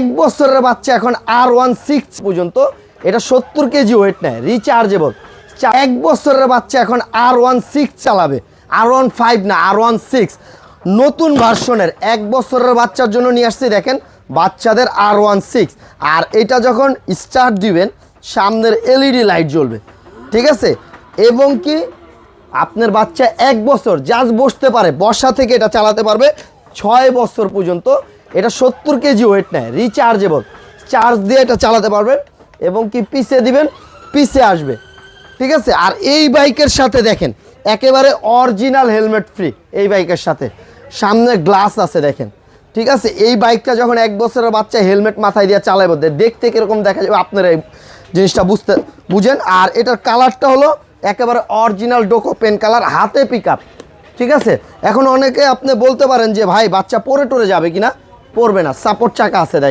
1 বছরের বাচ্চা এখন R16 পর্যন্ত, এটা 70 কেজি ওয়েট নেয়, রিচার্জেবল। 1 বছরের বাচ্চা এখন R16 চালাবে, R15 না, R16 নতুন ভার্সনের 1 বছরের বাচ্চার জন্য নিয়ে আসছি। দেখেন বাচ্চাদের R16, আর এটা যখন স্টার্ট দিবেন সামনের এলইডি লাইট জ্বলবে, ঠিক আছে। এবং কি আপনার বাচ্চা 1 বছর জাস্ট বসতে পারে, বসা থেকে এটা চালাতে পারবে 6 বছর পর্যন্ত। এটা 70 কেজি ওয়েট নেয়, রিচার্জেবল, চার্জ দিয়ে এটা চালাতে পারবেন। এবং কি পিছে দিবেন, পিছে আসবে, ঠিক আছে। আর এই বাইকের সাথে দেখেন একেবারে অরিজিনাল হেলমেট ফ্রি, এই বাইকের সাথে সামনে গ্লাস আছে দেখেন, ঠিক আছে। এই বাইকটা যখন 1 বছরের বাচ্চা হেলমেট মাথায় দিয়ে চালাইব, দেখতে কিরকম দেখা যাবে আপনারা এই জিনিসটা বুঝেন। আর এটার কালারটা হলো একেবারে অরিজিনাল ডোকো পেন কালার, হাতে পিক আপ, ঠিক আছে। এখন অনেকে আপনি বলতে পারেন যে ভাই বাচ্চা পরে টরে যাবে কিনা, পড়বে না, সাপোর্ট চাকা আছে দেখেন।